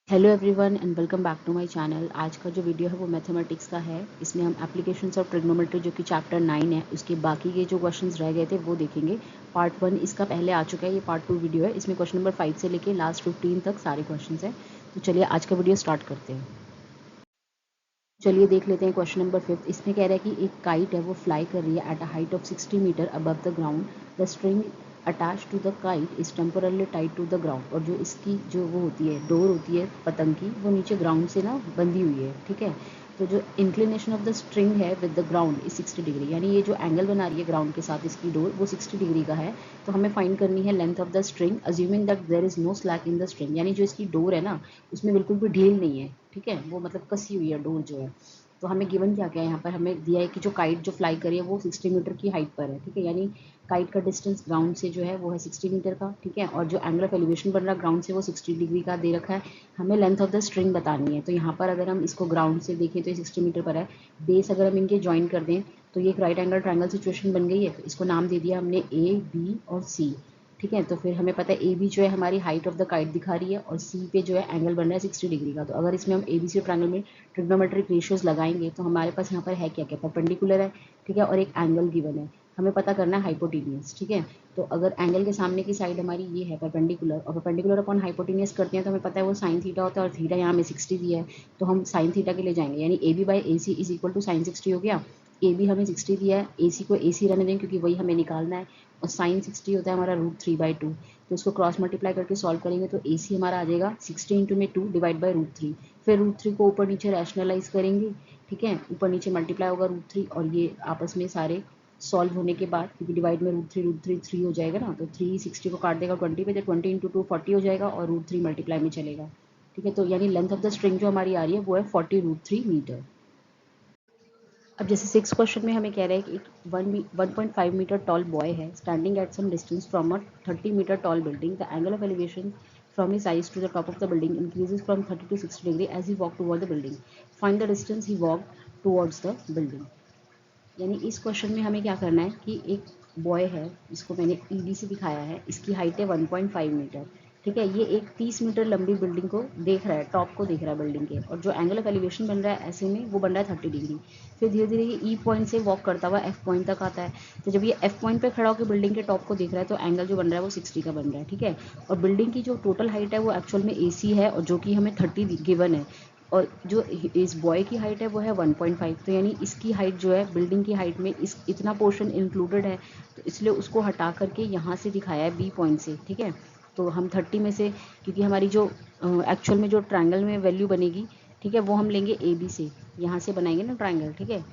Hello everyone and welcome back to my channel. आज का जो वीडियो है वो मैथमेटिक्स का है। इसमें हम एप्लीकेशंस ऑफ ट्रिग्नोमेट्री जो कि चैप्टर 9 है उसके बाकी के जो क्वेश्चंस रह गए थे वो देखेंगे। पार्ट 1 इसका पहले आ चुका है, ये पार्ट 2 वीडियो है। इसमें क्वेश्चन नंबर 5 से लेके लास्ट 15 तक सारे क्वेश्चन हैं। तो चलिए आज का वीडियो स्टार्ट करते हैं। चलिए देख लेते हैं क्वेश्चन नंबर 5। इसमें कह रहा है कि एक काइट है वो फ्लाई कर रही है at a height of 60 metre above the ground. The string attach to the kite is temporarily tied to the ground. और जो इसकी जो वो होती है डोर होती है पतंग की, वो नीचे ग्राउंड से ना बंधी हुई है, ठीक है। तो जो इंक्लिनेशन ऑफ द स्ट्रिंग है with the ground is 60 degree, यानी ये जो एंगल बना रही है ग्राउंड के साथ इसकी डोर वो 60 डिग्री का है। तो हमें फाइंड करनी है length of the string assuming that there is no slack in the string, यानी जो इसकी डोर है ना उसमें बिल्कुल भी ढील नहीं है, ठीक है, वो मतलब कसी हुई है डोर जो है। तो हमें गिवन क्या क्या है, यहाँ पर हमें दिया है कि जो काइट जो फ्लाई करी है वो 60 मीटर की हाइट पर है, ठीक है, यानी काइट का डिस्टेंस ग्राउंड से जो है वो है 60 मीटर का, ठीक है। और जो एंगल ऑफ एलिवेशन बन रहा है ग्राउंड से वो 60 डिग्री का दे रखा है। हमें लेंथ ऑफ द स्ट्रिंग बतानी है। तो यहाँ पर अगर हम इसको ग्राउंड से देखें तो ये 60 मीटर पर है। बेस अगर हम इनके ज्वाइन कर दें तो ये एक राइट एंगल ट्रायंगल सिचुएशन बन गई है। तो इसको नाम दे दिया हमने ए, बी और सी, ठीक है। तो फिर हमें पता है ए बी जो है हमारी हाइट ऑफ द काइट दिखा रही है और सी पे जो है एंगल बन रहा है 60 डिग्री का। तो अगर इसमें हम ए बी सी ट्रायंगल में ट्रिग्नोमेट्रिक रेशियोज लगाएंगे तो हमारे पास यहाँ पर है क्या क्या, परपेंडिकुलर है, ठीक है, और एक एंगल गिवन है। हमें पता करना है हाइपोटेनियस, ठीक है। तो अगर एंगल के सामने की साइड हमारी ये है परपेंडिकुलर और परपेंडिकुलर अपॉन हाइपोटेनियस करते हैं तो हमें पता है वो साइन थीटा होता है और थीटा यहाँ में 60 दिया है। तो हम साइन थीटा के लिए जाएंगे, यानी A B by A C is equal to sine 60 हो गया। ए बी हमें 60 दिया है, ए सी को ए सी रहने दें क्योंकि वही हमें निकालना है। और साइन 60 होता है हमारा √3/2। तो इसको क्रॉस मल्टीप्लाई करके सॉल्व करेंगे तो ए सी हमारा आ जाएगा 60 इंटू में 2 डिवाइड बाई √3। फिर √3 को ऊपर नीचे रैशनलाइज करेंगे, ठीक है, ऊपर नीचे मल्टीप्लाई होगा √3 और ये आपस में सारे सॉल्व होने के बाद, क्योंकि डिवाइड में √3 3 हो जाएगा ना, तो 3 60 को काट देगा 20 पे, तो 20 इंटू 2 40 हो जाएगा और √3 मल्टीप्लाई में चलेगा, ठीक है। तो यानी लेंथ ऑफ द स्ट्रिंग जो हमारी आ रही है वो है 40 √3 मीटर। अब जैसे 6 क्वेश्चन में हमें कह रहा है कि एक 1.5 मीटर टॉल बॉय है standing at some distance from a 30 metre tall building. The angle of elevation from his eyes to the top of the building increases from 30 to 60 degree as he walked toward the building. Find the distance he walked towards the building. यानी इस question में हमें क्या करना है कि एक boy है जिसको मैंने ईडी से दिखाया है, इसकी हाइट है 1.5 मीटर, ठीक है। ये एक 30 मीटर लंबी बिल्डिंग को देख रहा है, टॉप को देख रहा है बिल्डिंग के, और जो एंगल ऑफ एलिवेशन बन रहा है ऐसे में वो बन रहा है 30 डिग्री। फिर धीरे धीरे ये ई पॉइंट से वॉक करता हुआ एफ पॉइंट तक आता है। तो जब ये एफ पॉइंट पे खड़ा होकर बिल्डिंग के टॉप को देख रहा है तो एंगल जो बन रहा है वो 60 का बन रहा है, ठीक है। और बिल्डिंग की जो टोटल हाइट है वो एक्चुअल में ए सी है और जो कि हमें 30 गिवन है। और जो इस बॉय की हाइट है वो है 1.5। तो यानी इसकी हाइट जो है बिल्डिंग की हाइट में इस इतना पोर्शन इंक्लूडेड है, तो इसलिए उसको हटा करके यहाँ से दिखाया है बी पॉइंट से, ठीक है। तो हम 30 में से, क्योंकि हमारी जो एक्चुअल में जो ट्रायंगल में वैल्यू बनेगी, ठीक है, वो हम लेंगे ए बी से, यहाँ से बनाएंगे ना ट्रायंगल, ठीक है।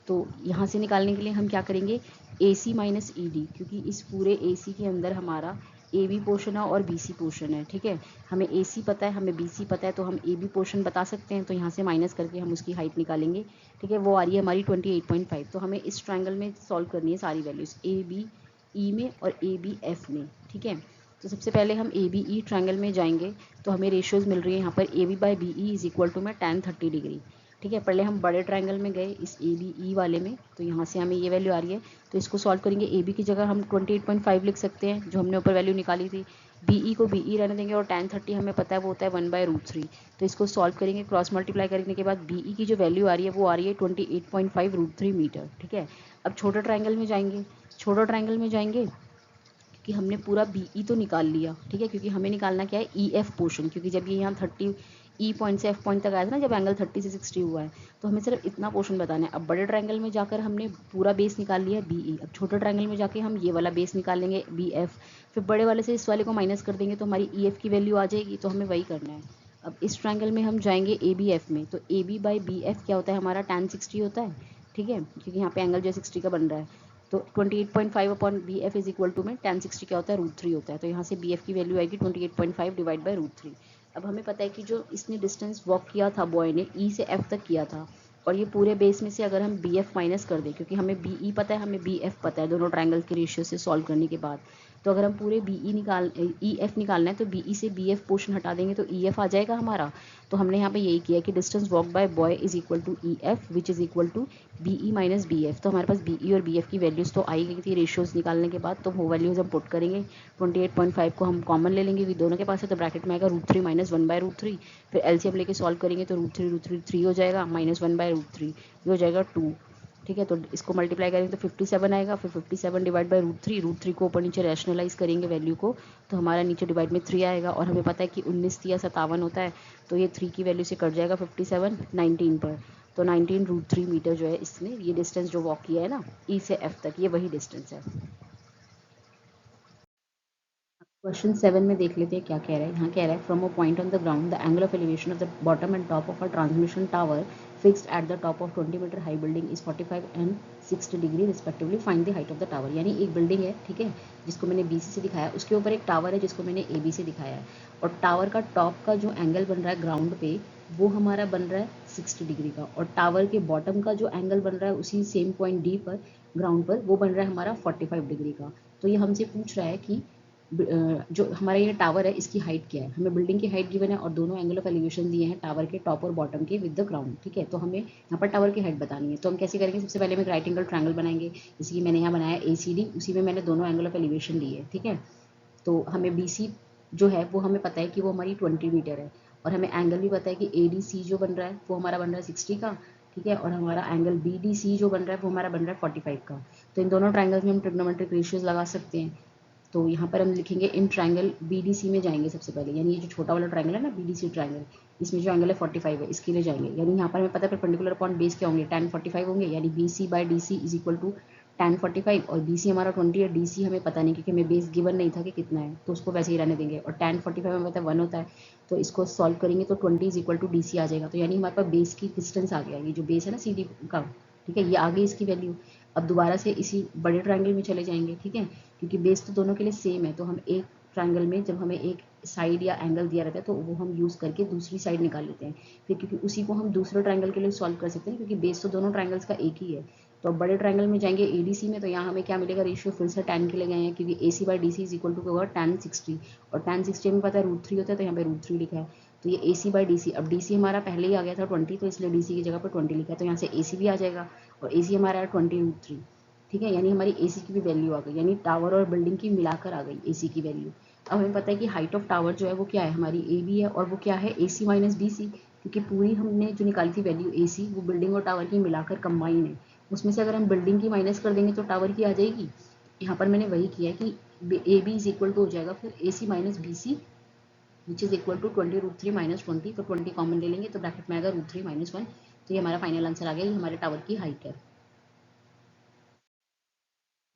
तो यहाँ से निकालने के लिए हम क्या करेंगे, ए सी माइनस ई डी, क्योंकि इस पूरे ए सी के अंदर हमारा ए बी पोर्शन है और बी सी पोर्शन है, ठीक है। हमें ए सी पता है, हमें बी सी पता है, तो हम ए बी पोर्शन बता सकते हैं। तो यहाँ से माइनस करके हम उसकी हाइट निकालेंगे, ठीक है। वो आ रही है हमारी 28.5। तो हमें इस ट्रायंगल में सॉल्व करनी है सारी वैल्यूज़, ए बी ई में और ए बी एफ में, ठीक है। तो सबसे पहले हम ए बी ई ट्रायंगल में जाएंगे तो हमें रेशियोज मिल रही है यहाँ पर A B by B E is equal to में tan 30 डिग्री, ठीक है। पहले हम बड़े ट्रायंगल में गए इस ए बी ई वाले में, तो यहाँ से हमें ये वैल्यू आ रही है। तो इसको सॉल्व करेंगे, ए बी की जगह हम 28.5 लिख सकते हैं जो हमने ऊपर वैल्यू निकाली थी। बी ई को बी ई रहने देंगे और tan 30 हमें पता है वो होता है 1/√3। तो इसको सॉल्व करेंगे, क्रॉस मल्टीप्लाई करने के बाद बी ई की जो वैल्यू आ रही है वो आ रही है 28.5 √3 मीटर, ठीक है। अब छोटा ट्रायंगल में जाएंगे, छोटा ट्रायंगल में जाएंगे कि हमने पूरा बी ई तो निकाल लिया, ठीक है, क्योंकि हमें निकालना क्या है ई एफ पोर्शन, क्योंकि जब ये यहाँ 30 ई पॉइंट से एफ पॉइंट तक आया था ना, जब एंगल 30 से 60 हुआ है, तो हमें सिर्फ इतना पोर्शन बताना है। अब बड़े ट्रायंगल में जाकर हमने पूरा बेस निकाल लिया बी ई, अब छोटे ट्रायंगल में जाके हम ये वाला बेस निकाल लेंगे बी एफ। फिर बड़े वाले से इस वाले को माइनस कर देंगे तो हमारी ई एफ की वैल्यू आ जाएगी, तो हमें वही करना है। अब इस ट्रायंगल में हम जाएंगे ए बी एफ में, तो A B by B F क्या होता है हमारा tan 60 होता है, ठीक है, क्योंकि यहाँ पे एंगल जो 60 का बन रहा है। तो 28.5 upon B F is equal to में tan 60 क्या होता है √3 होता है। तो यहाँ से बी एफ की वैल्यू आएगी 28.5 डिवाइड बाई √3। अब हमें पता है कि जो इसने डिस्टेंस वॉक किया था बॉय ने, ई से एफ तक किया था, और ये पूरे बेस में से अगर हम बी एफ माइनस कर दें, क्योंकि हमें बी ई पता है हमें बी एफ पता है दोनों ट्रायंगल के रेशियो से सॉल्व करने के बाद, तो अगर हम पूरे ई एफ निकालना है तो बी ई से बी एफ पोर्शन हटा देंगे तो ई एफ आ जाएगा हमारा। तो हमने यहाँ पे यही किया कि distance walk by boy is equal to E F which is equal to B E minus B F. तो हमारे पास बी ई और बी एफ की वैल्यूज़ तो आई गई थी रेशियोज निकालने के बाद, तो वो वैल्यूज़ हम पुट करेंगे। 28.5 को हम कॉमन ले लेंगे, दोनों के पास है, तो ब्रैकेट में आएगा √3 माइनस 1/√3। फिर एलसीएम लेके सॉल्व करेंगे तो √3 हो जाएगा, माइनस 1/√3 ये हो जाएगा 2। ठीक है, तो इसको मल्टीप्लाई करेंगे तो 57 आएगा। फिर 57 डिवाइड बाई √3 को ऊपर नीचे रैशनलाइज करेंगे वैल्यू को, तो हमारा नीचे डिवाइड में 3 आएगा। और हमें पता है कि 19 या 57 होता है, तो ये 3 की वैल्यू से कट जाएगा 57 19 पर। तो 19 √3 मीटर जो है इसने ये डिस्टेंस जो वॉक किया है ना ई से एफ तक, ये वही डिस्टेंस है। क्वेश्चन 7 में देख लेते हैं क्या कह रहा है। यहाँ कह रहा है from a point on the ground the angle of elevation of the bottom and top of a transmission tower fixed at the top of 20 metre high building is 45 and 60 degree respectively, find the height of the tower. यानी एक building है, ठीक है, जिसको मैंने B C से दिखाया, उसके ऊपर एक टावर है जिसको मैंने ए बी से दिखाया है, और टावर का टॉप का जो एंगल बन रहा है ग्राउंड पे वो हमारा बन रहा है 60 डिग्री का, और टावर के बॉटम का जो एंगल बन रहा है उसी सेम पॉइंट डी पर ग्राउंड पर वो बन रहा है हमारा 45 डिग्री का। तो ये हमसे पूछ रहा है कि जो हमारा ये टावर है इसकी हाइट क्या है। हमें बिल्डिंग की हाइट गिवन है और दोनों एंगल ऑफ एलिवेशन दिए हैं टावर के टॉप और बॉटम के विद द ग्राउंड। ठीक है, तो हमें यहाँ पर टावर की हाइट बतानी है। तो हम कैसे करेंगे, सबसे पहले हम एक राइट एंगल ट्रायंगल बनाएंगे, जैसे कि मैंने यहाँ बनाया ACD, उसी में मैंने दोनों एंगल ऑफ एलिवेशन लिए। ठीक है, तो हमें BC जो है वो हमें पता है कि वो हमारी 20 मीटर है, और हमें एंगल भी पता है कि ADC जो बन रहा है वो हमारा बन रहा है 60 का। ठीक है, और हमारा एंगल BDC जो बन रहा है वो हमारा बन रहा है 45 का। तो इन दोनों ट्रायंगल्स में हम ट्रिग्नोमेट्रिक रेशियोज लगा सकते हैं। तो यहाँ पर हम लिखेंगे इन ट्रायंगल BDC में जाएंगे सबसे पहले, यानी ये जो छोटा वाला ट्रायंगल है ना BDC ट्रायंगल, इसमें जो एंगल है 45 है, इसके लिए जाएंगे। यानी यहाँ पर हमें पता है परपेंडिकुलर अपॉन बेस क्या होंगे, tan 45 होंगे, यानी BC/DC is equal to tan 45। और BC हमारा 20 है, DC हमें पता नहीं क्योंकि हमें बेस गिवन नहीं था कि कितना है, तो उसको वैसे ही रहने देंगे। और tan 45 हमें पता है 1 होता है, तो इसको सॉल्व करेंगे तो 20 इज इक्वल टू DC आ जाएगा। तो यानी हमारे पास बेस की डिस्टेंस आ गया, ये जो बेस है ना CD का, ठीक है, ये आ गई इसकी वैल्यू। अब दोबारा से इसी बड़े ट्रायंगल में चले जाएंगे, ठीक है, क्योंकि बेस तो दोनों के लिए सेम है। तो हम एक ट्रायंगल में जब हमें एक साइड या एंगल दिया रहता है तो वो हम यूज़ करके दूसरी साइड निकाल लेते हैं फिर, क्योंकि उसी को हम दूसरे ट्रायंगल के लिए सॉल्व कर सकते हैं, क्योंकि बेस तो दोनों ट्रायंगल्स का एक ही है। तो अब बड़े ट्रायंगल में जाएंगे ADC में, तो यहाँ हमें क्या मिलेगा रेशियो, फिर से tan के लिए गए हैं, क्योंकि AC/DC इज इक्वल टू क्या होगा tan 60, और tan 60 में पता है √3 होता है, तो यहाँ पे √3 लिखा है। तो ये AC/DC, अब DC हमारा पहले ही आ गया था 20, तो इसलिए DC की जगह पर 20 लिखा है, तो यहाँ से AC भी आ जाएगा, और AC हमारा है 20 √3। ठीक है, यानी हमारी AC की भी वैल्यू आ गई, यानी टावर और बिल्डिंग की मिलाकर आ गई AC की वैल्यू। अब हमें पता है कि हाइट ऑफ टावर जो है वो क्या है, हमारी AB है, और वो क्या है AC माइनस BC, क्योंकि पूरी हमने जो निकाली थी वैल्यू AC वो बिल्डिंग और टावर की मिलाकर कंबाइन है। उसमें से अगर हम बिल्डिंग की माइनस कर देंगे तो टावर की आ जाएगी। यहाँ पर मैंने वही किया है कि AB इज इक्वल टू हो जाएगा फिर AC minus BC which is equal to 20 √3 minus 20, तो 20 कॉमन ले लेंगे तो ब्रैकेट में आएगा √3 माइनस 1। तो ये हमारा फाइनल आंसर आ गया, ये हमारे टावर की हाइट है।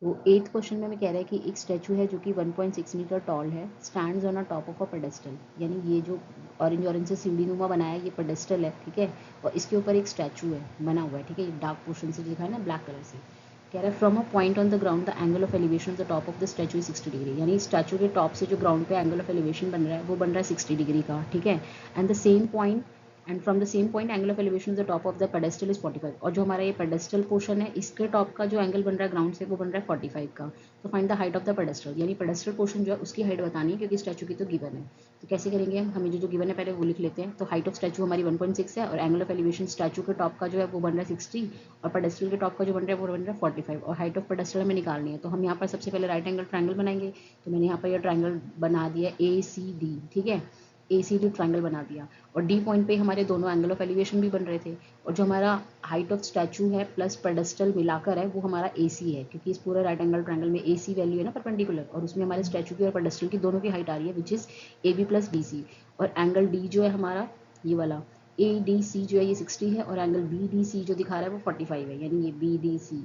तो 8th क्वेश्चन में हमें कह रहा है कि एक स्टैचू है जो कि 1.6 मीटर टॉल है, stands on a top of a pedestal. यानी ये जो ऑरेंज ऑरेंज से सीढ़ी नुमा बनाया है ये पेडेस्टल है, ठीक है, और इसके ऊपर एक स्टैचू है बना हुआ है, ठीक है, ये डार्क पोर्शन से दिखा है ना ब्लैक कलर से। कह रहा है from a point on the ground the angle of elevation of the top of the statue 60 degree. यानी स्टैचू के टॉप से जो ग्राउंड पे एंगल ऑफ एलिवेशन बन रहा है वो बन रहा है 60 डिग्री का, ठीक है, and the same point and from the same point angle of elevation of the top of the pedestal is 45। और जो हमारा ये पेडेस्टल पोर्शन है इसके टॉप का जो एंगल बन रहा है ग्राउंड से वो बन रहा है 45 का। तो find the height of the pedestal, यानी पेडेस्टल पोर्शन जो है उसकी हाइट बतानी है, क्योंकि स्टैचू की तो गिवन है। तो कैसे करेंगे हम, हमें जो गिवन है पहले वो लिख लेते हैं। तो हाइट ऑफ स्टैचू हमारी 1.6 है, और एंगल ऑफ एलिवेशन स्टैचू के टॉप का जो है वो बन रहा है 60, और पेडेस्टल के टॉप का जो बन रहा है वो बन रहा है 45, और हाइट ऑफ पेडेस्टल हमें निकालनी है। तो हम यहाँ पर सबसे पहले राइट एंगल ट्रायंगल बनाएंगे। तो मैंने यहाँ पर यह ट्रायंगल बना दिया ACD, ठीक है, ACD ट्रायंगल बना दिया, और D पॉइंट पे हमारे दोनों एंगल ऑफ एलिवेशन भी बन रहे थे, और जो हमारा हाइट ऑफ स्टैचू है प्लस पेडेस्टल मिलाकर है वो हमारा AC है, क्योंकि इस पूरे राइट एंगल ट्रायंगल में AC वैल्यू है ना परपेंडिकुलर, और उसमें हमारे स्टैचू की और पेडेस्टल की दोनों की हाइट आ रही है which is AB plus BC। और एंगल D जो है हमारा ये वाला ADC जो है ये 60 है, और एंगल BDC जो दिखा रहा है वो 45 है, यानी ये BDC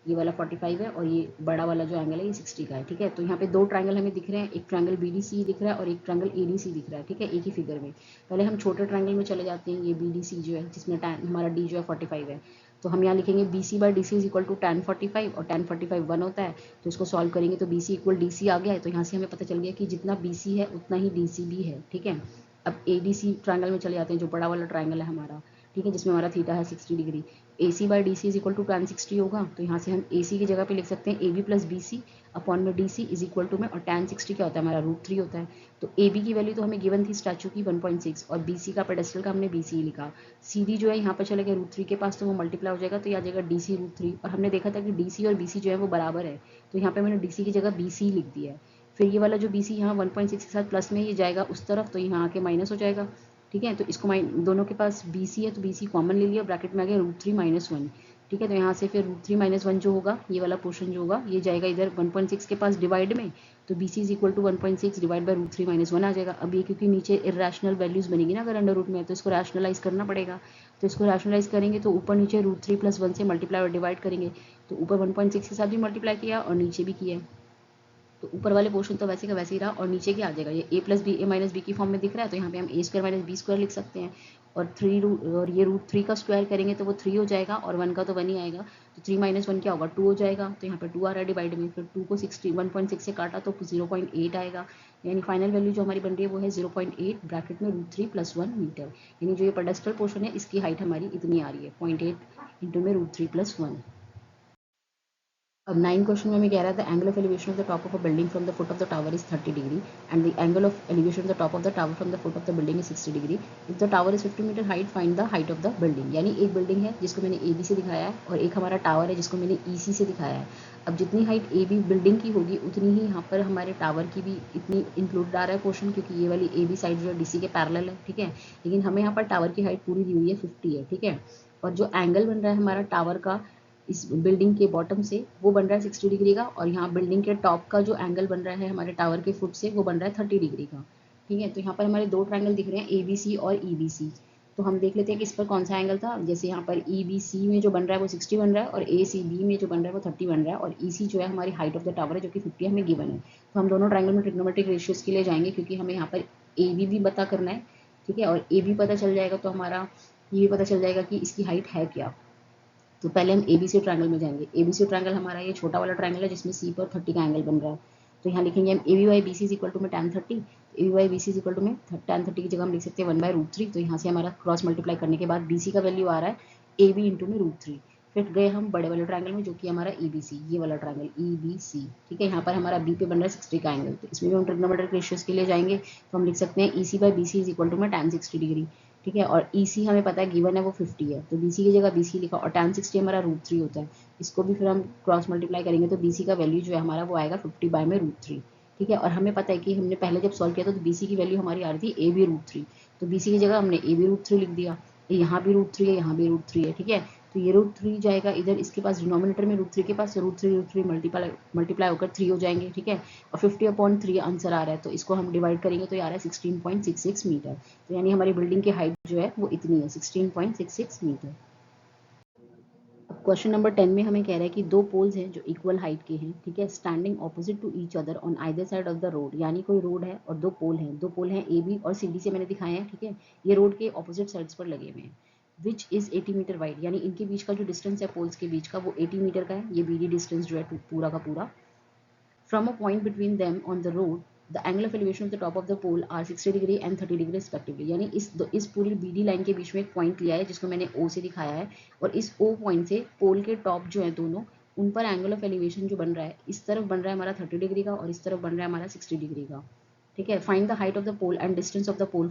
ये वाला 45 है, और ये बड़ा वाला जो एंगल है ये 60 का है, ठीक है। तो यहाँ पे दो ट्रायंगल हमें दिख रहे हैं, एक ट्रायंगल BDC दिख रहा है और एक ट्रायंगल ADC दिख रहा है, ठीक है, एक ही फिगर में। पहले हम छोटे ट्रायंगल में चले जाते हैं, ये BDC जो है जिसमें हमारा D जो है 45 है, तो हम यहाँ लिखेंगे BC/DC is equal to tan 45, और tan 45 1 होता है, तो इसको सॉल्व करेंगे तो BC इक्वल DC आ गया है। तो यहाँ से हमें पता चल गया कि जितना BC है उतना ही DC भी है, ठीक है। अब ADC ट्रायंगल में चले जाते हैं, जो बड़ा वाला ट्रायंगल है हमारा, ठीक है, जिसमें हमारा थीटा है 60 degree. AC by D C is equal to tan 60 होगा, तो यहाँ से हम AC की जगह पे लिख सकते हैं AB plus B C upon में D C is equal to में, और tan 60 क्या होता है हमारा √3 होता है। तो AB की वैल्यू तो हमें गिवन थी स्टैचू की 1.6, और BC का पेडेस्टल का हमने BC लिखा। CD जो है यहाँ पर चले गया √3 के पास, तो वो मल्टीप्लाई हो जाएगा, तो ये आ जाएगा DC √3, और हमने देखा था कि DC और BC जो है वो बराबर है, तो यहाँ पे मैंने DC की जगह BC लिख दिया है। फिर ये वाला जो BC यहाँ 1.6 के साथ प्लस में ये जाएगा उस तरफ, तो यहाँ आके माइनस हो जाएगा। ठीक है, तो इसको दोनों के पास BC है, तो BC कॉमन ले लिया, ब्रैकेट में आ गया √3 - 1। ठीक है, तो यहाँ से फिर √3 - 1 जो होगा, ये वाला पोर्शन जो होगा ये जाएगा इधर 1.6 के पास डिवाइड में, तो BC is equal to 1.6 divide by √3 - 1 आ जाएगा। अब ये क्योंकि नीचे इरेशनल वैल्यूज बनेगी ना अगर अंडर रूट में है, तो इसको रैशनलाइज करना पड़ेगा। तो इसको रैशनलाइज करेंगे तो ऊपर नीचे √3 + 1 से मल्टीप्लाई और डिवाइड करेंगे, तो ऊपर 1.6 के साथ भी मल्टीप्लाई किया और नीचे भी किया, तो ऊपर वाले पोर्शन तो वैसे का वैसे ही रहा, और नीचे क्या आ जाएगा, ये a plus B a minus B की फॉर्म में दिख रहा है, तो यहाँ पे हम a² - b² लिख सकते हैं, और और ये √3 का स्क्वायर करेंगे तो वो 3 हो जाएगा, और 1 का तो 1 ही आएगा, तो 3 - 1 क्या होगा 2 हो जाएगा, तो यहाँ पे 2 आ रहा है डिवाइड में, फिर 2 को 1.6 से काटा तो 0.8 आएगा, यानी फाइनल वैल्यू जो हमारी बन रही है वो है 0.8 ब्रैकेट में √3 + 1 मीटर, यानी जो ये पेडेस्टल पोर्शन है इसकी हाइट हमारी इतनी आ रही है 0.8 इंटू में √3 + 1। अब 9 क्वेश्चन में हमें कह रहा था angle of elevation of the top of a building from the foot of the tower is 30 degree and the angle of elevation of the top of the tower from the foot of the building is 60 degree. If the tower is 50 metre height find the height of the building. यानी एक building है जिसको मैंने AB से दिखाया है, और एक हमारा टावर है जिसको मैंने EC से दिखाया है। अब जितनी हाइट AB बिल्डिंग की होगी उतनी ही यहाँ पर हमारे टावर की भी इतनी इंक्लूड आ रहा है पोर्शन, क्योंकि ये वाली AB साइड जो है DC के पैरेलल है। ठीक है, लेकिन हमें यहाँ पर टावर की हाइट पूरी दी हुई है 50 है। ठीक है, और जो एंगल बन रहा है हमारा टावर का इस बिल्डिंग के बॉटम से वो बन रहा है 60 डिग्री का, और यहाँ बिल्डिंग के टॉप का जो एंगल बन रहा है हमारे टावर के फुट से वो बन रहा है 30 डिग्री का। ठीक है, तो यहाँ पर हमारे दो ट्रायंगल दिख रहे हैं ABC और EBC। तो हम देख लेते हैं कि इस पर कौन सा एंगल था। जैसे यहाँ पर EBC में जो बन रहा है वो 60 बन रहा है, और ACB में जो बन रहा है वो 30 बन रहा है, और EC जो है हमारी हाइट ऑफ द टावर है जो कि 50 हमें गिवन है। तो हम दोनों ट्रायंगल में ट्रिग्नोमेट्रिक रेशियोज के लिए जाएंगे, क्योंकि हमें यहाँ पर AB भी पता करना है। ठीक है, और AB पता चल जाएगा तो हमारा ये भी पता चल जाएगा कि इसकी हाइट है क्या। तो पहले हम ABC ट्रायंगल में जाएंगे। ABC ट्रायंगल हमारा ये छोटा वाला ट्रायंगल है जिसमें C पर 30 का एंगल बन रहा है। तो यहाँ लिखेंगे हम AB by BC is equal to में tan 30, AB by BC is equal to में tan 30 की जगह हम लिख सकते हैं 1/√3। तो यहाँ से हमारा क्रॉस मल्टीप्लाई करने के बाद BC का वैल्यू आ रहा है AB इंटू में √3। फिर गए हम बड़े वाले ट्रायंगल में जो कि हमारा EBC, ये वाला ट्रायंगल EBC। ठीक है, यहाँ पर हमारा B पे बन रहा है 60 का एंगल, तो इसमें भी हम ट्रिग्नोमेट्रिक रेशियोज के लिए जाएंगे, तो हम लिख सकते हैं EC by BC is equal to में tan 60 डिग्री। ठीक है, और EC हमें पता है गिवन है वो 50 है, तो BC की जगह BC लिखा, और tan 60 हमारा √3 होता है। इसको भी फिर हम क्रॉस मल्टीप्लाई करेंगे तो BC का वैल्यू जो है हमारा वो आएगा 50/√3। ठीक है, और हमें पता है कि हमने पहले जब सॉल्व किया था तो BC की वैल्यू हमारी आ रही थी AB √3, तो BC की जगह हमने AB √3 लिख दिया। यहाँ भी √3 है, यहाँ भी √3 है। ठीक है, तो ये √3 जाएगा इधर, इसके पास डिनोमिनेटर में √3 के पास, √3 मल्टीप्लाई होकर 3 हो जाएंगे। ठीक है, और 50/3 आंसर आ रहा है, तो इसको हम डिवाइड करेंगे तो ये आ रहा है 16.66 मीटर। तो यानी हमारी बिल्डिंग की हाइट जो है वो इतनी है 16.66 मीटर। अब क्वेश्चन नंबर 10 में हमें कह रहा है कि दो पोल्स हैं जो इक्वल हाइट के हैं। ठीक है, standing opposite to each other on either side of the road. यानी कोई रोड है और दो पोल हैं AB और CD से मैंने दिखाए हैं। ठीक है, ये रोड के ऑपोजिट साइड्स पर लगे हुए हैं। विच इज 80 मीटर वाइड, यानी इनके बीच का जो डिस्टेंस है पोल्स के बीच का वो 80 मीटर का है। ये BD डिस्टेंस जो है पूरा का पूरा। From a point between them on the road, the angle of elevation of the top of the pole are 60 degree and 30 degree respectively। यानी इस पूरी BD लाइन के बीच में एक पॉइंट लिया है जिसको मैंने O से दिखाया है, और इस O पॉइंट से पोल के टॉप जो है दोनों, उन पर एंगल ऑफ एलिवेशन जो बन रहा है, इस तरफ बन रहा है हमारा 30 डिग्री का और इस तरफ बन रहा है हमारा 60 डिग्री का। ठीक है, find the height of the pole and distance of the pole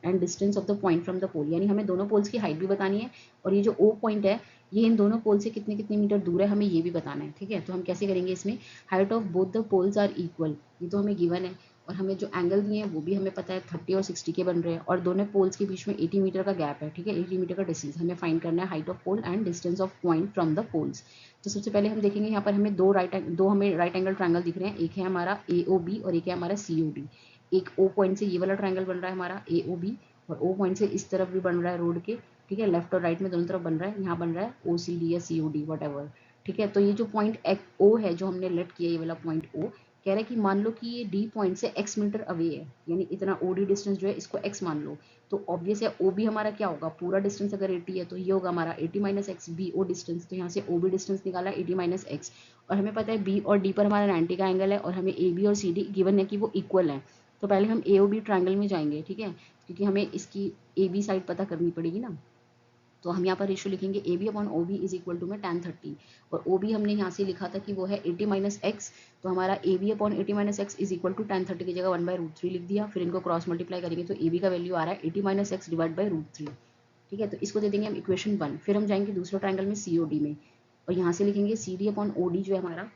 and distance of the point from the pole. यानी हमें दोनों पोल्स की हाइट भी बतानी है, और ये जो O पॉइंट है ये इन दोनों पोल से कितने कितने मीटर दूर है हमें ये भी बताना है। ठीक है, तो हम कैसे करेंगे इसमें, height of both the poles are equal, ये तो हमें गिवन है, और हमें जो एंगल दिए हैं वो भी हमें पता है 30 और 60 के बन रहे हैं, और दोनों पोल्स के बीच में 80 मीटर का गैप है। ठीक है, 80 मीटर का डिस्टेंस हमें फाइंड करना है, height of pole and distance of point from the poles. तो सबसे पहले हम देखेंगे यहाँ पर हमें दो हमें राइट एंगल ट्रायंगल दिख रहे हैं, एक है हमारा AOB और एक है हमारा COD। एक O पॉइंट से ये वाला ट्रायंगल बन रहा है हमारा AOB, और O पॉइंट से इस तरफ भी बन रहा है रोड के। ठीक है, लेफ्ट और राइट में दोनों तरफ बन रहा है, यहाँ बन रहा है OCD या COD वट। ठीक है, तो ये जो पॉइंट O है जो हमने लेट किया, ये वाला पॉइंट O कह रहा है कि मान लो कि ये D पॉइंट से x मीटर अवे है, यानी इतना OD डिस्टेंस जो है इसको x मान लो, तो ऑब्वियस है OB हमारा क्या होगा, पूरा डिस्टेंस अगर 80 है तो ये होगा हमारा 80 - x BO डिस्टेंस। तो यहाँ से OB डिस्टेंस निकाला 80 - x, और हमें पता है B और D पर हमारा 90 का एंगल है, और हमें AB और CD गिवन है कि वो इक्वल है। तो पहले हम AOB ट्रायंगल में जाएंगे। ठीक है, क्योंकि हमें इसकी AB साइड पता करनी पड़ेगी ना। तो हम यहाँ पर रेशियो लिखेंगे A B upon O B is equal to में tan 30, और ओ बी हमने यहाँ से लिखा था कि वो है 80 माइनस एक्स, तो हमारा A B upon 80 minus X is equal to tan 30 की जगह 1/√3 लिख दिया। फिर इनको क्रॉस मल्टीप्लाई करेंगे तो ए बी का वैल्यू आ रहा है 80 माइनस एक्स डिवाइड बाई √3। ठीक है, तो इसको दे देंगे हम इक्वेशन 1। फिर हम जाएंगे दूसरे ट्रायंगल में सी ओ डी में, और यहाँ से लिखेंगे C D upon O D जो है हमारा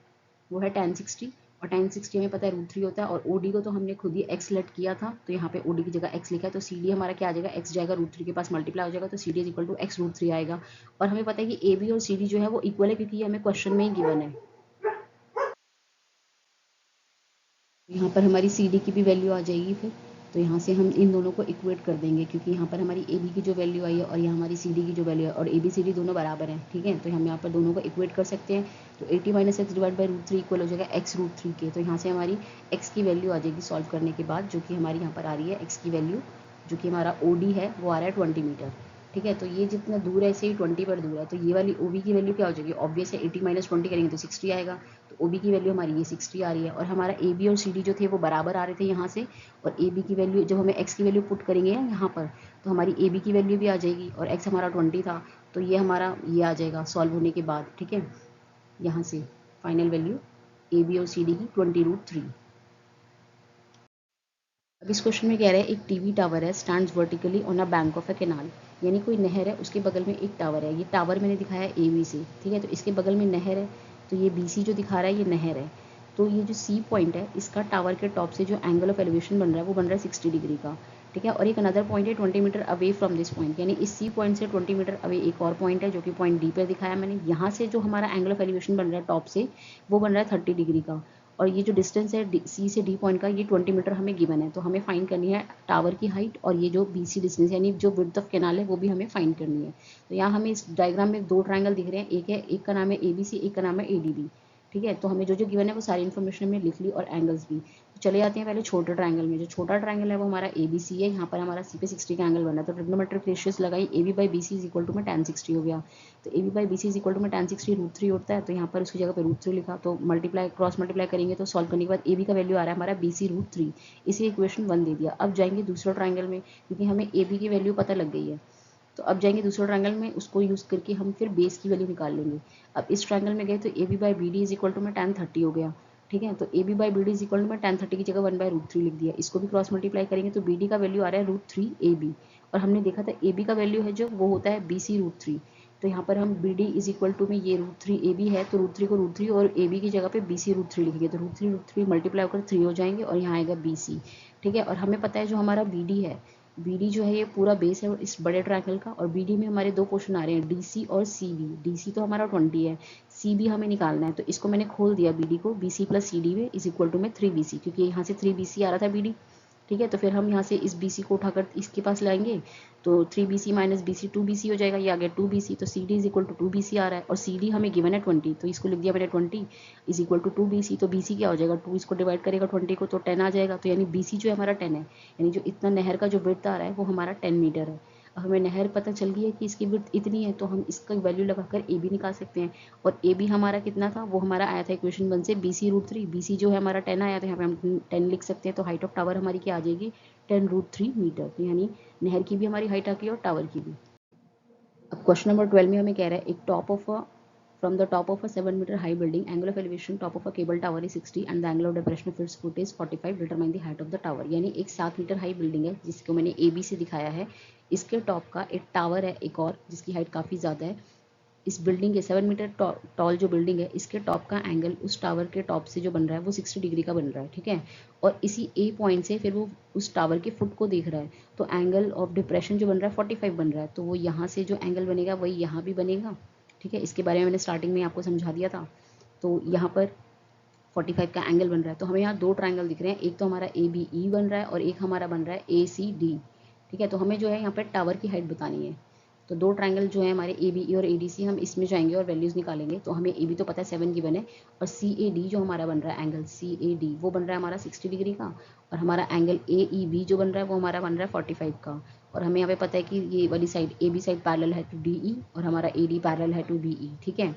वो है tan 60, और tan 60 हमें पता है √3 होता है, और OD को तो हमने खुद ही x लेट किया था, तो यहाँ पे OD की जगह x लिखा है, तो CD हमारा क्या आ जाएगा, x जाएगा √3 के पास मल्टीप्लाई हो जाएगा, तो CD is equal to x √3 आएगा। और हमें पता है कि AB और CD जो है वो इक्वल है, क्योंकि ये हमें क्वेश्चन में ही गिवन है। यहाँ पर हमारी CD की भी वैल्यू आ जाएगी फिर, तो यहाँ से हम इन दोनों को इक्वेट कर देंगे, क्योंकि यहाँ पर हमारी AB की जो वैल्यू आई है और यहाँ हमारी CD की जो वैल्यू है, और ABCD दोनों बराबर हैं। ठीक है, तो हम यहाँ पर दोनों को इक्वेट कर सकते हैं। तो 80 minus x divide by √3 equal हो जाएगा x √3 के। तो यहाँ से हमारी x की वैल्यू आ जाएगी सॉल्व करने के बाद, जो कि हमारी यहाँ पर आ रही है x की वैल्यू, जो कि हमारा OD है वो आ रहा है 20 मीटर। ठीक है, तो ये जितना दूर है इससे ही 20 पर दूर है, तो ये वाली OB की वैल्यू क्या हो जाएगी, ऑब्वियस है 80 माइनस 20 करेंगे तो 60 आएगा। तो OB की वैल्यू हमारी ये 60 आ रही है, और हमारा AB और CD जो थे वो बराबर आ रहे थे यहाँ से, और AB की वैल्यू जब हमें x की वैल्यू पुट करेंगे यहाँ पर, तो हमारी AB की वैल्यू भी आ जाएगी, और x हमारा 20 था, तो ये हमारा ये आ जाएगा सॉल्व होने के बाद। ठीक है, यहाँ से फाइनल वैल्यू AB और CD की 20√3। अब इस क्वेश्चन में कह रहा है एक टीवी टावर है stands vertically on a bank of a canal, यानी कोई नहर है उसके बगल में एक टावर है। ये टावर मैंने दिखाया है AB से, ठीक है, तो इसके बगल में नहर है, तो ये BC जो दिखा रहा है ये नहर है। तो ये जो C पॉइंट है इसका टावर के टॉप से जो एंगल ऑफ एलिवेशन बन रहा है वो बन रहा है 60 डिग्री का। ठीक है, और एक अनदर पॉइंट है 20 metre away from this point, यानी इस C पॉइंट से 20 मीटर अवे एक और पॉइंट है जो कि पॉइंट D पर दिखाया मैंने। यहाँ से जो हमारा एंगल ऑफ एलिवेशन बन रहा है टॉप से वो बन रहा है 30 डिग्री का, और ये जो डिस्टेंस है C से D पॉइंट का ये 20 मीटर हमें गिवन है। तो हमें फाइंड करनी है टावर की हाइट, और ये जो BC डिस्टेंस यानी जो विड्थ ऑफ कैनाल है वो भी हमें फाइंड करनी है। तो यहाँ हमें इस डायग्राम में दो ट्राइंगल दिख रहे हैं, एक का नाम है ABC, एक का नाम है ADB। ठीक है, तो हमें जो जो गिवन है वो सारी इन्फॉर्मेशन हमने लिख ली, और एंगल्स भी। तो चले जाते हैं पहले छोटे ट्राइंगल में। जो छोटा ट्राइंगल है वो हमारा ABC है, यहाँ पर हमारा C पे 60 का एंगल बना है, तो ट्रिग्नोमेट्रिक रेशियोज लगाई, AB by BC is equal to में tan 60 हो गया। तो AB by BC is equal to में tan 60 √3 होता है, तो यहाँ पर उसकी जगह पे √3 लिखा, तो मल्टीप्लाई क्रॉस मल्टीप्लाई करेंगे तो सॉल्व करने के बाद AB का वैल्यू आ रहा है हमारा BC √3, इसी इक्वेशन 1 दे दिया। अब जाएंगे दूसरे ट्राइंगल में, क्योंकि हमें AB की वैल्यू पता लग गई है, तो अब जाएंगे दूसरे ट्रायंगल में, उसको यूज़ करके हम फिर बेस की वैल्यू निकाल लेंगे। अब इस ट्रायंगल में गए तो AB by BD is equal to में tan 30 हो गया। ठीक है, तो AB by BD is equal to में tan 30 की जगह 1/√3 लिख दिया। इसको भी क्रॉस मल्टीप्लाई करेंगे तो BD का वैल्यू आ रहा है √3 AB, और हमने देखा था AB का वैल्यू है जो वो होता है BC √3। तो यहाँ पर हम BD इज इक्वल टू में ये √3 AB है, तो √3 को √3 और AB की जगह पे BC √3 लिखेंगे, तो √3 मल्टीप्लाई होकर 3 हो जाएंगे, और यहाँ आएगा BC। ठीक है, और हमें पता है जो हमारा BD है, BD जो है ये पूरा बेस है इस बड़े ट्रायंगल का, और BD में हमारे दो पोर्शन आ रहे हैं DC और CB। DC तो हमारा 20 है, CB हमें निकालना है, तो इसको मैंने खोल दिया BD को BC प्लस CD में इज इक्वल टू में 3BC, क्योंकि यहाँ से 3BC आ रहा था BD। ठीक है, तो फिर हम यहाँ से इस BC को उठाकर इसके पास लाएंगे, तो 3BC माइनस BC 2BC हो जाएगा, ये आ गया 2BC, तो CD is equal to 2BC आ रहा है, और CD हमें गिवन है 20, तो इसको लिख दिया मैंने 20 इज इक्वल टू 2BC। तो BC क्या हो जाएगा, 2 इसको डिवाइड करेगा 20 को तो 10 आ जाएगा, तो यानी BC जो है हमारा 10 है, यानी जो इतना नहर का जो विड्थ आ रहा है वो हमारा 10 मीटर है। अब हमें नहर पता चल गई है कि इसकी विड्थ इतनी है, तो हम इसका वैल्यू लगाकर AB निकाल सकते हैं, और AB हमारा कितना था, वो हमारा आया था इक्वेशन 1 से BC √3। BC जो है हमारा 10 आया, तो यहाँ पे हम 10 लिख सकते हैं, तो हाइट ऑफ टावर हमारी क्या आ जाएगी 10√3 मीटर, तो यानी नहर की भी हमारी हाइट आ गई और टावर की भी। अब क्वेश्चन नंबर 12 में हमें कह रहा है एक top of a from the top of a 7 meter high building, angle of elevation top of a cable tower is 60 and the angle of depression of its foot is 45, determine the height of the tower। यानी एक 7 metre high building है जिसको मैंने AB से दिखाया है, इसके top का एक टावर है एक और जिसकी हाइट काफ़ी ज़्यादा है। इस बिल्डिंग के 7 मीटर टॉल जो बिल्डिंग है इसके टॉप का एंगल उस टावर के टॉप से जो बन रहा है वो 60 डिग्री का बन रहा है। ठीक है, और इसी A पॉइंट से फिर वो उस टावर के फुट को देख रहा है, तो एंगल ऑफ डिप्रेशन जो बन रहा है 45 बन रहा है, तो वो यहाँ से जो एंगल बनेगा वही यहाँ भी बनेगा। ठीक है, इसके बारे में मैंने स्टार्टिंग में आपको समझा दिया था। तो यहाँ पर 45 का एंगल बन रहा है, तो हमें यहाँ दो ट्राइंगल दिख रहे हैं, एक तो हमारा ABE बन रहा है और एक हमारा बन रहा है ACD। ठीक है, तो हमें जो है यहाँ पर टावर की हाइट बतानी है, तो दो ट्राइंगल जो है हमारे ABE और ADC हम इसमें जाएंगे और वैल्यूज़ निकालेंगे। तो हमें AB तो पता है 7 गिवन है, और CAD जो हमारा बन रहा है एंगल CAD वो बन रहा है हमारा 60 डिग्री का, और हमारा एंगल AEB जो बन रहा है वो हमारा बन रहा है 45 का। और हमें यहाँ पे पता है कि ये वाली साइड AB साइड पैरेलल है टू DE और हमारा AD पैरेलल है टू BE। ठीक है,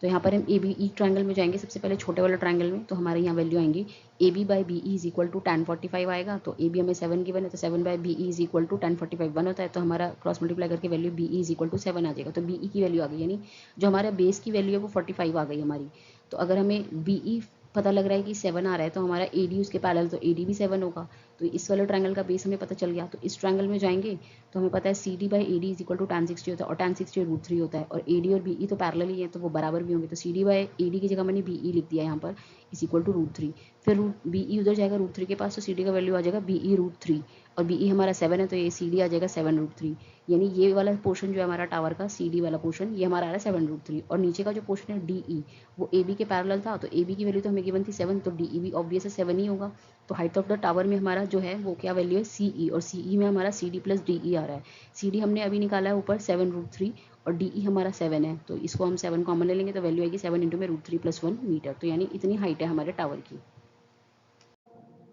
तो यहाँ पर हम ए बी ई ट्रायंगल में जाएंगे, सबसे पहले छोटे वाले ट्रायंगल में, तो हमारे यहाँ वैल्यू आएंगी A B by B E is equal to 1045 आएगा। तो ए बी हमें 7 गिवन है, तो 7 by B E is equal to 1045 1 होता है, तो हमारा क्रॉस मल्टीप्लाई करके value B E is equal to 7 आ जाएगा। तो बी ई की वैल्यू आ गई, यानी जो हमारा बेस की वैल्यू है वो 45 आ गई हमारी। तो अगर हमें बी ई पता लग रहा है कि 7 आ रहा है, तो हमारा ए डी उसके पैरेलल, तो ए डी भी 7 होगा। तो इस वाले ट्रायंगल का बेस हमें पता चल गया। तो इस ट्रायंगल में जाएंगे तो हमें पता है C D by A D is equal to 1060 होता है, और 1060 √3 होता है, और ए डी और बी ई तो पैरेलल ही है, तो वो बराबर भी होंगे। तो C D by A D की जगह मैंने बी ई लिख दिया यहाँ पर इज इक्वल टू √3। फिर बी ई उधर जाएगा √3 के पास, तो सी डी का वैल्यू आ जाएगा बी ई √3, और बी ई हमारा 7 है, तो ये सी डी आ जाएगा 7 √3। यानी ये वाला पोर्शन जो है हमारा टावर का सी डी वाला पोर्शन, ये हमारा आ रहा है 7 √3, और नीचे का जो पोर्शन है डी ई वो ए बी के पैरेलल था। तो ए बी की वैल्यू तो हमें गिवन थी 7, तो डी ई भी ऑब्वियस है 7 ही होगा। तो हाइट ऑफ द टावर में हमारा जो है वो क्या वैल्यू है सी ई, और सी ई में हमारा C D plus D E आ रहा है। सी डी हमने अभी निकाला है ऊपर 7 √3, और डी ई हमारा 7 है, तो इसको हम 7 कॉमन ले लेंगे, तो वैल्यू आएगी 7 इंटू में √3 + 1 मीटर। तो यानी इतनी हाइट है हमारे टावर की।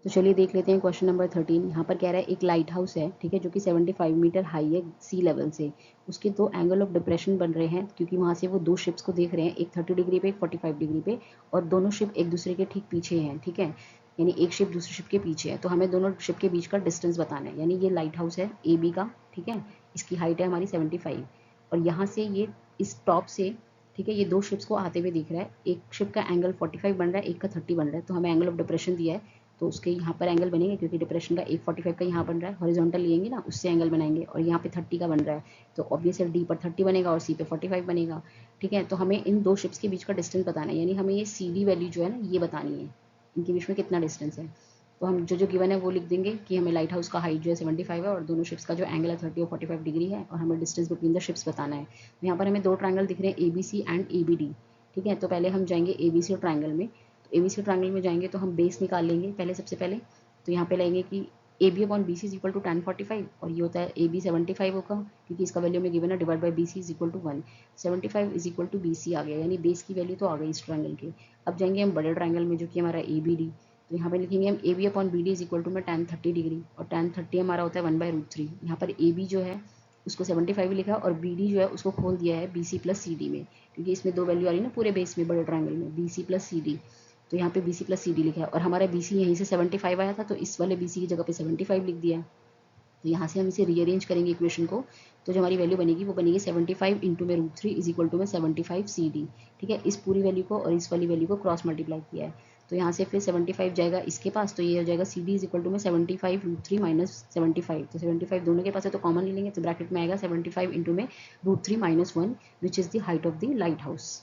तो चलिए देख लेते हैं क्वेश्चन नंबर 13। यहाँ पर कह रहा है एक लाइट हाउस है, ठीक है, जो कि 75 मीटर हाई है सी लेवल से। उसके दो एंगल ऑफ डिप्रेशन बन रहे हैं, क्योंकि वहाँ से वो दो शिप्स को देख रहे हैं, एक 30 डिग्री पे, एक 45 डिग्री पे, और दोनों शिप एक दूसरे के ठीक पीछे हैं, ठीक है, यानी एक शिप दूसरी शिप के पीछे है। तो हमें दोनों शिप के बीच का डिस्टेंस बताना है। यानी ये लाइट हाउस है ए बी का, ठीक है, इसकी हाइट है हमारी 75, और यहाँ से ये इस टॉप से, ठीक है, ये दो शिप्स को आते हुए दिख रहा है। एक शिप का एंगल 45 बन रहा है, एक का 30 बन रहा है। तो हमें एंगल ऑफ डिप्रेशन दिया है, तो उसके यहाँ पर एंगल बनेंगे, क्योंकि डिप्रेशन का एक 45 का यहाँ बन रहा है, हॉरिजॉन्टल लेंगे ना, उससे एंगल बनाएंगे, और यहाँ पे 30 का बन रहा है, तो ऑब्वियसली डी पर 30 बनेगा और सी पे 45 बनेगा, ठीक है। तो हमें इन दो शिप्स के बीच का डिस्टेंस बताना है, यानी हमें ये सी डी वैल्यू जो है ना ये बतानी है, इनके बीच में कितना डिस्टेंस है। तो हम जो गिवन है वो लिख देंगे कि हमें लाइट हाउस का हाइट जो है 75 है, और दोनों शिप्स का जो एंगल है 30 और 45 डिग्री है, और हमें डिस्टेंस बिटवीन द शिप्स बताना है। तो यहाँ पर हमें दो ट्रायंगल दिख रहे हैं, A B C and A B D, ठीक है। तो पहले हम जाएंगे ए बी सी ट्रायंगल में। तो ए बी सी ट्रायंगल में जाएंगे तो हम बेस निकाल लेंगे पहले, सबसे पहले। तो यहाँ पे लेंगे कि A B upon B C is equal to 1045, और ये होता है ए बी 75 होगा, क्योंकि इसका वैल्यू में गिवन है, divide by B C is equal to 1। 75 is equal to B C आ गया, यानी बेस की वैल्यू तो आ गई इस ट्रायंगल के। अब जाएंगे हम बड़े ट्रायंगल में, जो कि हमारा ए बी डी। तो यहाँ पे लिखेंगे हम A B upon B D is equal to में 1030 डिग्री, और 1030 हमारा होता है 1/√3। यहाँ पर ए बी जो है उसको 75 लिखा, और बी डी जो है उसको खोल दिया है B C plus C D में, क्योंकि इसमें दो वैल्यू आ रही है ना पूरे बेस में, बड़े ट्रायंगल में, B C plus C D. तो यहाँ पे B C plus C D लिखा है, और हमारा बी सी यहीं से 75 आया था, तो इस वाले बी सी की जगह पे 75 लिख दिया है। तो यहाँ से हम इसे रीअरेंज करेंगे इक्वेशन को, तो जो हमारी वैल्यू बनेगी वो बनेगी 75 इंटू में √3 इज इक्वल टू में 75 सी डी, ठीक है। इस पूरी वैल्यू को और इस वाली वैल्यू को क्रॉस मल्टीप्लाई किया है, तो यहाँ से फिर 75 जाएगा इसके पास, तो ये हो जाएगा C D is equal to में 75 √3 माइनस 75। तो 75 दोनों के पास है, तो कॉमन ले लेंगे, तो ब्रैकेट में आएगा 75 इंटू में √3 minus 1, which is the height of the light house.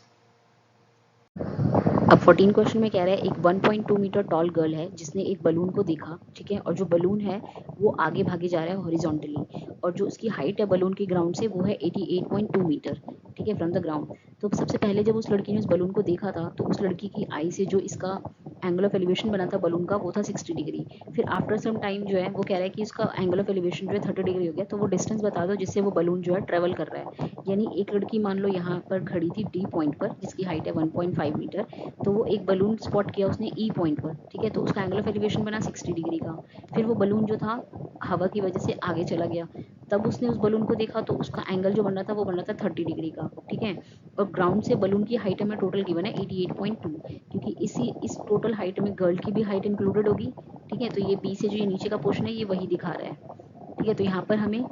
अब 14 क्वेश्चन में कह रहा है एक 1.2 मीटर टॉल गर्ल है जिसने एक बलून को देखा, ठीक है, और जो बलून है वो आगे भागे जा रहा है हॉरिजॉन्टली, और जो उसकी हाइट है बलून की ग्राउंड से वो है 88.2 मीटर, ठीक है, फ्रॉम द ग्राउंड। तो सबसे पहले जब उस लड़की ने उस बलून को देखा था, तो उस लड़की की आई से जो इसका एंगल ऑफ एलिवेशन बना था बलून का वो था 60 डिग्री। फिर आफ्टर सम टाइम जो है वो कह रहा है कि इसका एंगल ऑफ एलिवेशन जो है 30 डिग्री हो गया, तो वो डिस्टेंस बता दो जिससे वो बलून जो है ट्रेवल कर रहा है। यानी एक लड़की मान लो यहाँ पर खड़ी थी डी पॉइंट पर, जिसकी हाइट है 1.5 मीटर, तो वो एक बलून स्पॉट किया उसने ई पॉइंट पर, ठीक है, तो उसका एंगल ऑफ एलिवेशन बना 60 डिग्री का। फिर वो बलून जो था हवा की वजह से आगे चला गया, तब उसने उस बलून को देखा, तो उसका एंगल जो बन रहा था वो बन रहा था 30 डिग्री का, ठीक है। और ग्राउंड से बलून की हाइट हमें टोटल गिवन है 88.2, क्योंकि इस टोटल हाइट में गर्ल की भी हाइट इंक्लूडेड होगी, ठीक है। तो ये बी से जो ये नीचे का पोर्शन है ये वही दिखा रहा है, ठीक है। तो यहाँ पर हमें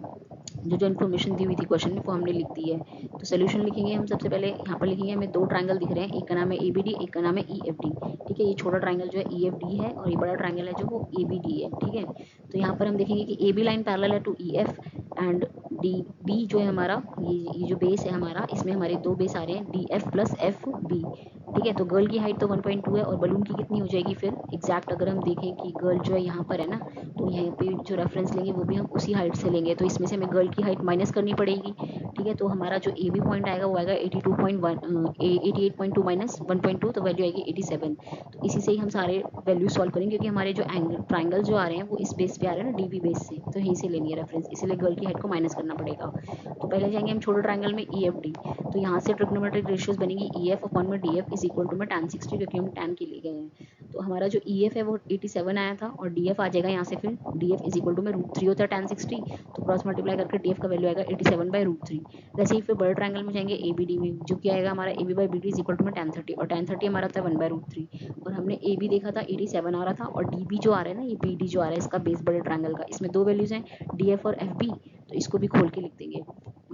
जो इन्फॉर्मेशन दी हुई थी क्वेश्चन में वो हमने लिख दी है। तो सोल्यूशन लिखेंगे हम, सबसे पहले यहाँ पर लिखेंगे हमें दो ट्रायंगल दिख रहे हैं, एक का नाम है ए बी डी, एक का नाम है ई एफ डी, ठीक है। ये छोटा ट्रायंगल जो है ई एफ डी है, और ये बड़ा ट्रायंगल है जो वो ए बी डी है, ठीक है। तो यहाँ पर हम देखेंगे कि ए बी लाइन पैरेलल है to E F, and D B जो है हमारा, ये जो बेस है हमारा, इसमें हमारे दो बेस आ रहे हैं D F plus F B, ठीक है। तो गर्ल की हाइट तो 1.2 है, और बलून की कितनी हो जाएगी फिर एग्जैक्ट, अगर हम देखें कि गर्ल जो है यहाँ पर है ना, तो यहाँ पे जो रेफरेंस लेंगे वो भी हम उसी हाइट से लेंगे, तो इसमें से हमें गर्ल की हाइट माइनस करनी पड़ेगी, ठीक है। तो हमारा जो ए बी पॉइंट आएगा वो आएगा 88.2 माइनस 1.2, तो वैल्यू आएगी 87। तो इसी से ही हम सारे वैल्यू सॉल्व करेंगे, क्योंकि हमारे जो ट्राइंगल जो आ रहे हैं वो इस बेस पे आ रहे हैं ना, डी बी बेस से, तो यहीं से लेनी है रेफरेंस, इसलिए गर्ल की हाइट को माइनस करना पड़ेगा। तो पहले जाएंगे हम छोटे ट्राइंगल में ई एफ डी, तो यहाँ से ट्रिग्नोमेट्रिक रेशियोज बनेगी ई एफ अपॉन में D F is equal to में tan 60, क्योंकि हम tan के लिए गए हैं। तो हमारा जो EF है वो 87 आया था और DF आ जाएगा यहाँ से, फिर DF इज इक्वल टू में √3 होता है tan 60, तो क्रॉस मल्टीप्लाई करके DF का वैल्यू आएगा 87/√3। वैसे ही फिर बड़े ट्रायंगल में जाएंगे ABD में, जो क्या आएगा हमारा AB/BD इज इक्वल टू में tan 30, और tan 30 हमारा होता है 1/√3, और हमने AB देखा था 87 आ रहा था, और DB जो आ रहा है ना, ये BD जो आ रहा है इसका बेस बड़े ट्रायंगल का, इसमें दो वैल्यूज हैं DF और FB, तो इसको भी खोल के लिख देंगे।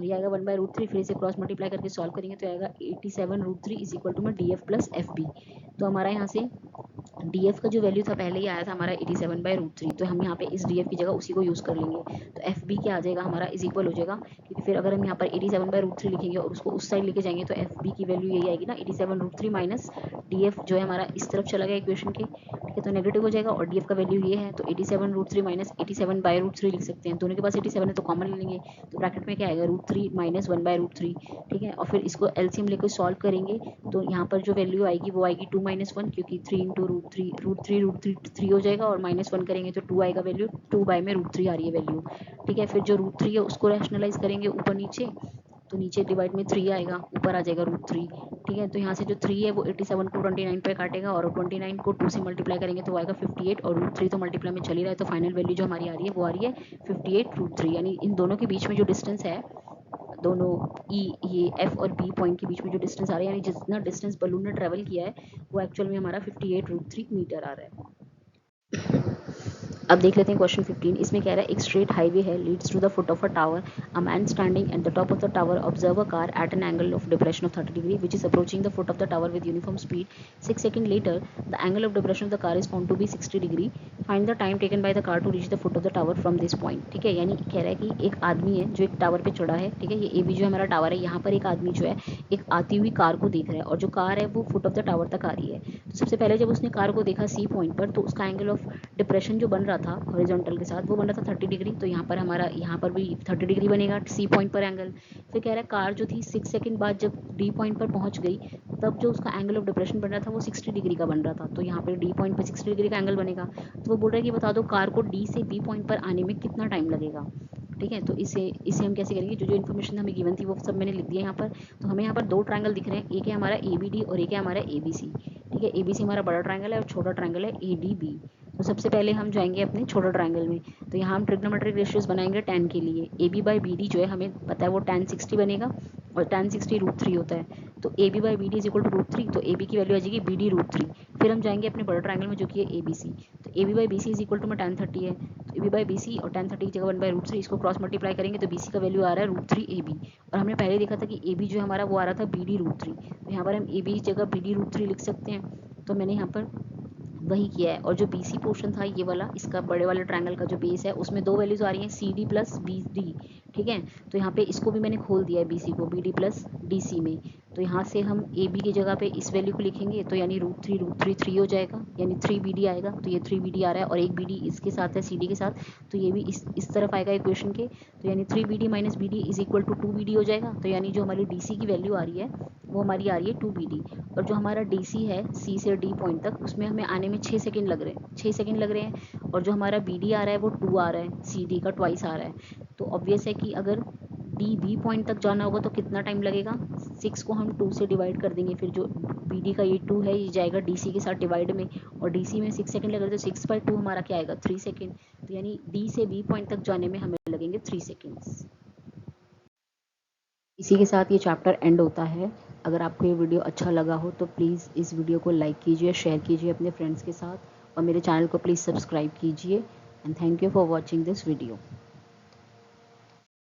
ये आएगा 1/√3, फिर इसे क्रॉस मल्टीप्लाई करके सॉल्व करेंगे तो आएगा 87√3 इज इक्वल टू में DF प्लस FB। तो हमारा यहाँ से DF का जो वैल्यू था पहले ही आया था हमारा 87/√3, तो हम यहाँ पे इस DF की जगह उसी को यूज़ कर लेंगे। तो FB क्या आ जाएगा हमारा इज इक्वल हो जाएगा, क्योंकि फिर अगर हम यहाँ पर 87/√3 लिखेंगे और उसको उस साइड लेके जाएंगे तो FB की वैल्यू यही आएगी ना, 87√3 माइनस DF जो है हमारा इस तरफ चला गया इक्वेशन के, ठीक है, तो नेगेटिव हो जाएगा, और DF का वैल्यू ये है, तो 87√3 माइनस 87/√3 लिख सकते हैं, दोनों के पास 87 है तो कॉमन ले लेंगे, तो ब्रैकेट में क्या आएगा √3 माइनस 1/√3, ठीक है, और फिर इसको LCM लेकर सॉल्व करेंगे तो यहाँ पर जो वैल्यू आएगी वो आएगी 2 - 1, क्योंकि 3 इंटू √3 हो जाएगा, और -1 करेंगे तो 2 आएगा वैल्यू, 2 बाय में √3 आ रही है वैल्यू, ठीक है। फिर जो √3 है उसको रैशनलाइज करेंगे ऊपर नीचे, तो नीचे डिवाइड में 3 आएगा, ऊपर आ जाएगा √3, ठीक है। तो यहाँ से जो 3 है वो 87 को 29 पे काटेगा, और 29 को 2 से मल्टीप्लाई करेंगे तो आएगा 58, और √3 तो मल्टीप्लाई में चल ही रहा है, तो फाइनल वैल्यू जो हमारी आ रही है वो आ रही है 58√3, यानी इन दोनों के बीच में जो डिस्टेंस है, दोनों ये F और B पॉइंट के बीच में जो डिस्टेंस आ रहा है, यानी जितना डिस्टेंस बलून ने ट्रेवल किया है वो एक्चुअल में हमारा 58√3 मीटर आ रहा है। अब देख लेते हैं क्वेश्चन 15। इसमें कह रहा है एक स्ट्रेट हाईवे है, leads to the foot of a tower, a man standing at the top of the tower observe a car at an angle of depression of 30 degree which is approaching the foot of the tower with uniform speed. 6 second later the angle of depression of the car is found to be 60 degree. Find the time taken by the car to reach the foot of the tower from this point. ठीक है, यानी कह रहा है कि एक आदमी है जो एक टावर पे चढ़ा है, ठीक है, ये AB जो हमारा टावर है, यहाँ पर एक आदमी जो है एक आती हुई कार को देख रहा है, और जो कार है वो फुट ऑफ द टावर तक आ रही है। तो सबसे पहले जब उसने कार को देखा C पॉइंट पर, तो उसका एंगल ऑफ डिप्रेशन जो बन रहा था हॉरिजॉन्टल के साथ वो बन रहा था 30 डिग्री, तो यहाँ पर हमारा यहाँ पर भी 30 डिग्री बनेगा C पॉइंट पर एंगल। फिर कह रहा है कार जो थी 6 सेकंड बाद जब D पॉइंट पर पहुंच गई, तब जो उसका एंगल ऑफ डिप्रेशन बन रहा था वो 60 डिग्री का बन रहा था, तो यहाँ पे D पॉइंट पर 60 डिग्री का एंगल बनेगा। तो वो बोल रहा है कि बता दो कार को D से B पॉइंट पर आने में कितना टाइम लगेगा। ठीक है, तो इसे हम कैसे करेंगे, जो इन्फॉर्मेशन हमें गिवन थी वो सब मैंने लिख दिया यहाँ पर। तो हमें यहाँ पर दो ट्रायंगल दिख रहे हैं, एक है हमारा ABD और एक है हमारा ABC। ठीक है, ABC हमारा बड़ा ट्रायंगल है और छोटा ट्रायंगल है ADB। तो सबसे पहले हम जाएंगे अपने छोटा ट्रायंगल में, तो यहाँ हम ट्रिग्नोमेट्रिक रेशियोज बनाएंगे tan के लिए। AB/BD जो है हमें पता है वो tan 60 बनेगा, और tan 60 √3 होता है, तो AB/BD इज इक्वल टू √3, तो AB की वैल्यू आ जाएगी BD √3। फिर हम जाएंगे अपने बड़ा ट्रायंगल में जो कि है ABC, तो AB/BC इज इक्वल टू में tan 30 है, तो AB/BC और tan 30 की जगह 1/√3, इसको क्रॉस मल्टीप्लाई करेंगे तो BC का वैल्यू आ रहा है √3 AB, और हमने पहले देखा था कि AB जो हमारा वो आ रहा था BD √3, तो यहाँ पर हम AB की जगह BD √3 लिख सकते हैं, तो मैंने यहाँ पर वही किया है। और जो BC पोर्शन था ये वाला, इसका बड़े वाले ट्रायंगल का जो बेस है उसमें दो वैल्यूज आ रही हैं CD प्लस BD। ठीक है, तो यहाँ पे इसको भी मैंने खोल दिया है BC को BD प्लस DC में, तो यहाँ से हम AB की जगह पे इस वैल्यू को लिखेंगे, तो यानी √3 3 हो जाएगा, यानी 3 BD आएगा, तो ये 3 BD आ रहा है, और एक BD इसके साथ है CD के साथ, तो ये भी इस तरफ आएगा इक्वेशन के, तो यानी 3 BD minus BD is equal to 2 BD हो जाएगा। तो यानी जो हमारी DC की वैल्यू आ रही है वो हमारी आ रही है 2 BD, और जो हमारा DC है C से D पॉइंट तक, उसमें हमें आने में 6 सेकंड लग रहे हैं, 6 सेकंड लग रहे हैं, और जो हमारा BD आ रहा है वो 2 आ रहा है, CD का ट्वाइस आ रहा है। तो ऑब्वियस है कि अगर DB पॉइंट तक जाना होगा तो कितना टाइम लगेगा, 6 को हम 2 से डिवाइड कर देंगे, फिर जो BD का ये 2 है ये जाएगा DC के साथ डिवाइड में, और DC में 6 सेकंड लग रहे, तो 6/2 हमारा क्या आएगा 3 सेकंड, तो यानी D से B पॉइंट तक जाने में हमें लगेंगे 3 सेकंड्स। इसी के साथ ये चैप्टर एंड होता है। अगर आपको ये वीडियो अच्छा लगा हो तो प्लीज़ इस वीडियो को लाइक कीजिए, शेयर कीजिए अपने फ्रेंड्स के साथ, और मेरे चैनल को प्लीज़ सब्सक्राइब कीजिए। And thank you for watching this video.